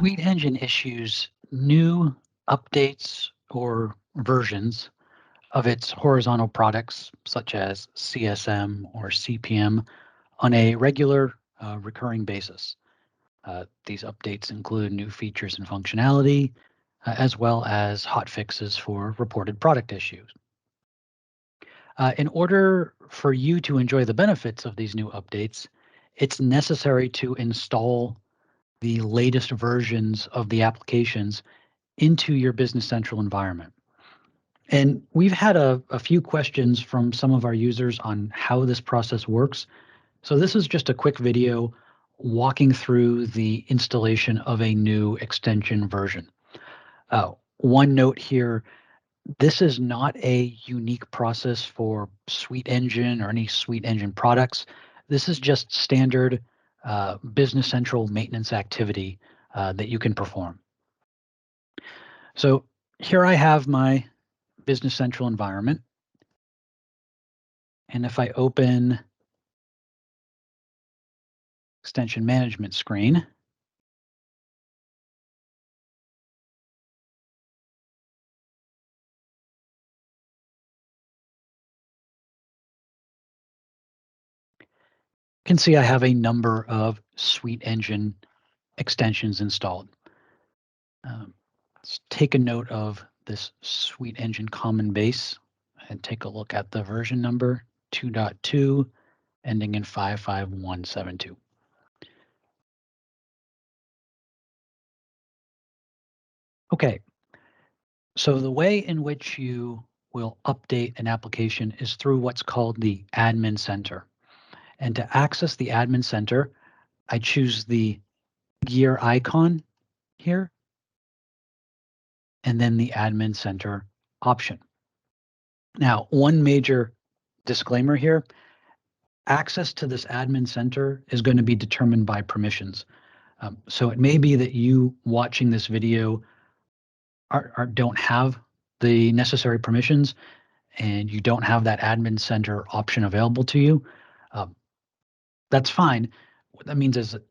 Suite Engine issues new updates or versions of its horizontal products, such as CSM or CPM, on a regular, recurring basis. These updates include new features and functionality, as well as hot fixes for reported product issues. In order for you to enjoy the benefits of these new updates, it's necessary to install the latest versions of the applications into your Business Central environment. And we've had a few questions from some of our users on how this process works. So this is just a quick video walking through the installation of a new extension version. One note here, this is not a unique process for Suite Engine or any Suite Engine products. This is just standard Business Central maintenance activity that you can perform. So here I have my Business Central environment. And if I open extension management screen, you can see I have a number of Suite Engine extensions installed. Let's take a note of this Suite Engine common base and take a look at the version number 2.2 ending in 55172. Okay, so the way in which you will update an application is through what's called the Admin Center. And to access the Admin Center, I choose the gear icon here, and then the Admin Center option. Now, one major disclaimer here, access to this Admin Center is going to be determined by permissions. So it may be that you watching this video don't have the necessary permissions and you don't have that Admin Center option available to you. That's fine. What that means is that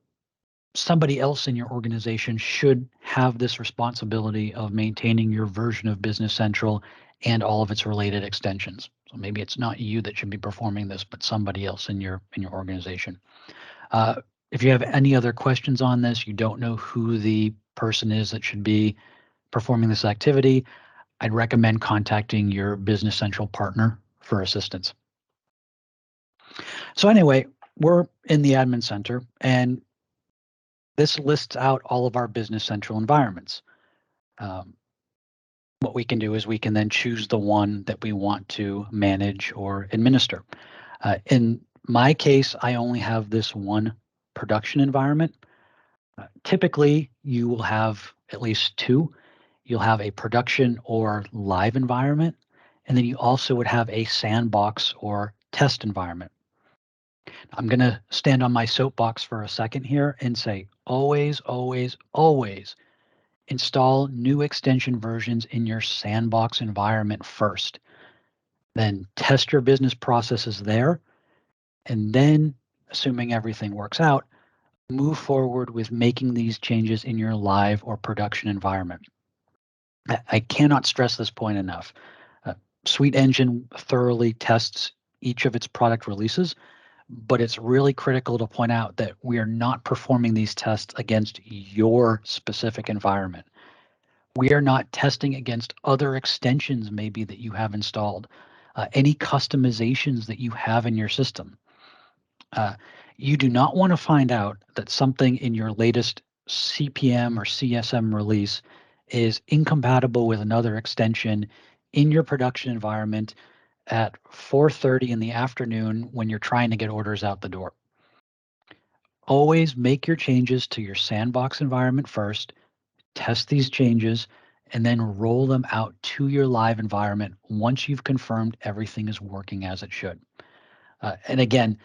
somebody else in your organization should have this responsibility of maintaining your version of Business Central and all of its related extensions. So maybe it's not you that should be performing this, but somebody else in your organization. If you have any other questions on this, you don't know who the person is that should be performing this activity, I'd recommend contacting your Business Central partner for assistance. So anyway, we're in the Admin Center, and this lists out all of our Business Central environments. What we can do is we can then choose the one that we want to manage or administer. In my case, I only have this one production environment. Typically, you will have at least two. You'll have a production or live environment, and then you also would have a sandbox or test environment. I'm going to stand on my soapbox for a second here and say, always, always, always install new extension versions in your sandbox environment first. Then test your business processes there. And then, assuming everything works out, move forward with making these changes in your live or production environment. I cannot stress this point enough. Suite Engine thoroughly tests each of its product releases, but it's really critical to point out that we are not performing these tests against your specific environment. We are not testing against other extensions maybe that you have installed, any customizations that you have in your system. You do not want to find out that something in your latest CPM or CSM release is incompatible with another extension in your production environment at 4:30 in the afternoon when you're trying to get orders out the door. Always make your changes to your sandbox environment first, test these changes, and then roll them out to your live environment once you've confirmed everything is working as it should. And again,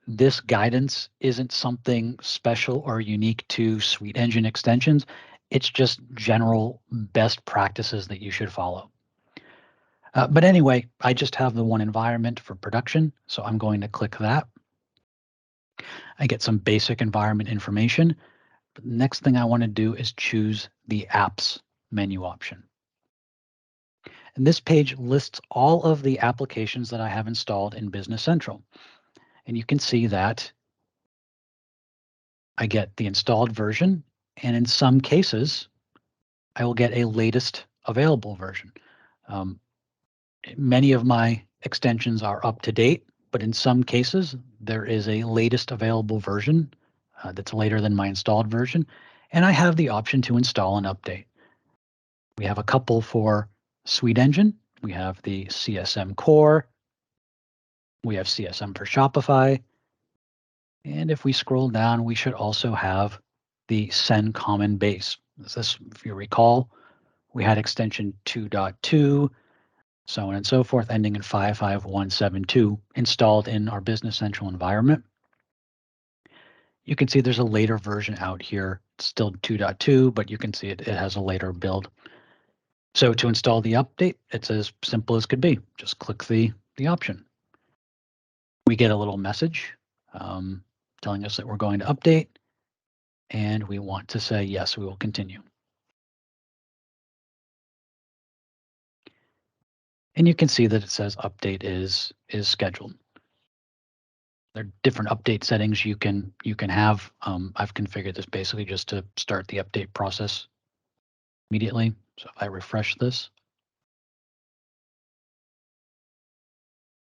this guidance isn't something special or unique to Suite Engine extensions. It's just general best practices that you should follow. But anyway, I just have the one environment for production, so I'm going to click that. I get some basic environment information. The next thing I want to do is choose the Apps menu option. And this page lists all of the applications that I have installed in Business Central. And you can see that I get the installed version, and in some cases, I will get a latest available version. Um, Many of my extensions are up to date, but in some cases, there is a latest available version that's later than my installed version, and I have the option to install and update. We have a couple for Suite Engine. We have the CSM Core. We have CSM for Shopify. And if we scroll down, we should also have the Send Common Base. This, if you recall, we had extension 2.2, so on and so forth, ending in 55172 installed in our Business Central environment. You can see there's a later version out here. It's still 2.2, but you can see it has a later build. So to install the update, it's as simple as could be. Just click the option. We get a little message telling us that we're going to update, and we want to say, yes, we will continue. And you can see that it says update is scheduled. There are different update settings you can have. I've configured this basically just to start the update process immediately. So if I refresh this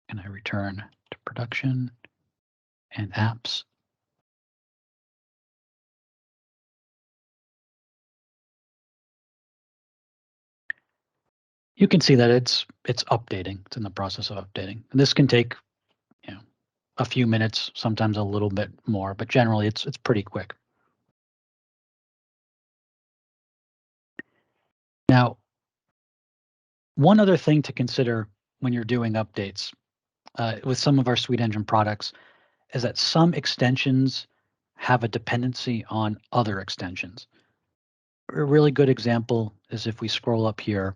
and I return to production and apps, you can see that it's updating. It's in the process of updating. And this can take, a few minutes, sometimes a little bit more, but generally it's pretty quick. Now, one other thing to consider when you're doing updates with some of our Suite Engine products is that some extensions have a dependency on other extensions. A really good example is if we scroll up here,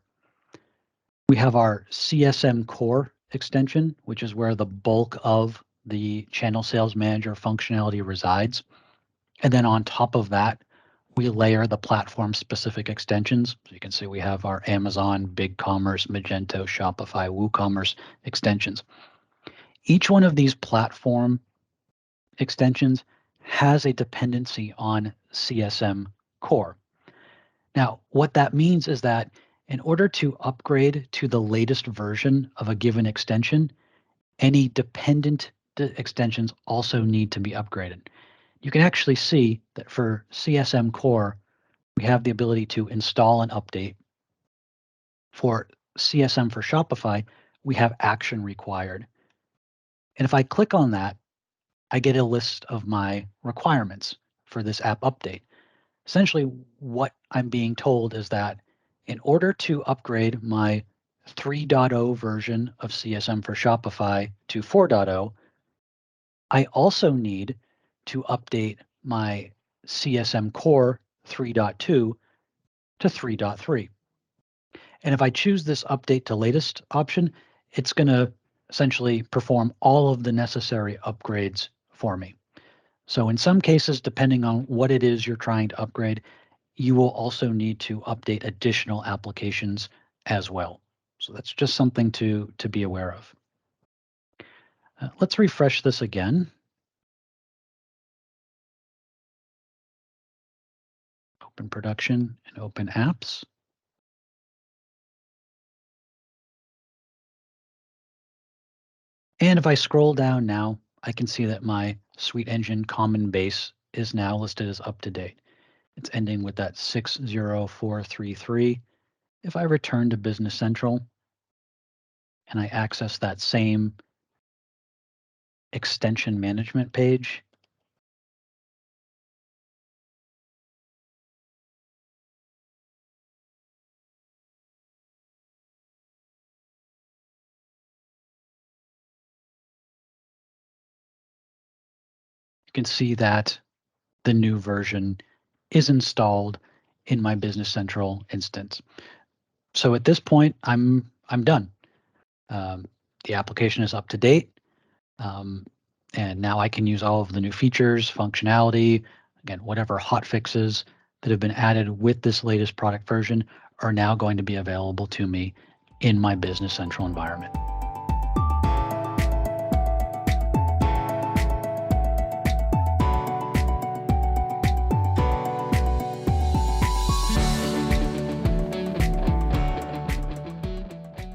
we have our CSM Core extension, which is where the bulk of the Channel Sales Manager functionality resides. And then on top of that, we layer the platform-specific extensions. So you can see we have our Amazon, BigCommerce, Magento, Shopify, WooCommerce extensions. Each one of these platform extensions has a dependency on CSM Core. Now, what that means is that in order to upgrade to the latest version of a given extension, any dependent extensions also need to be upgraded. You can actually see that for CSM Core, we have the ability to install and update. For CSM for Shopify, we have action required. And if I click on that, I get a list of my requirements for this app update. Essentially, what I'm being told is that in order to upgrade my 3.0 version of CSM for Shopify to 4.0, I also need to update my CSM Core 3.2 to 3.3. And if I choose this update to latest option, it's going to essentially perform all of the necessary upgrades for me. So in some cases, depending on what it is you're trying to upgrade, you will also need to update additional applications as well. So that's just something to be aware of. Let's refresh this again. Open production and open apps. And if I scroll down now, I can see that my Suite Engine common base is now listed as up to date. It's ending with that 60433. If I return to Business Central and I access that same extension management page, you can see that the new version is installed in my Business Central instance. So at this point, I'm done. The application is up to date, and now I can use all of the new features, functionality, Again, whatever hot fixes that have been added with this latest product version are now going to be available to me in my Business Central environment.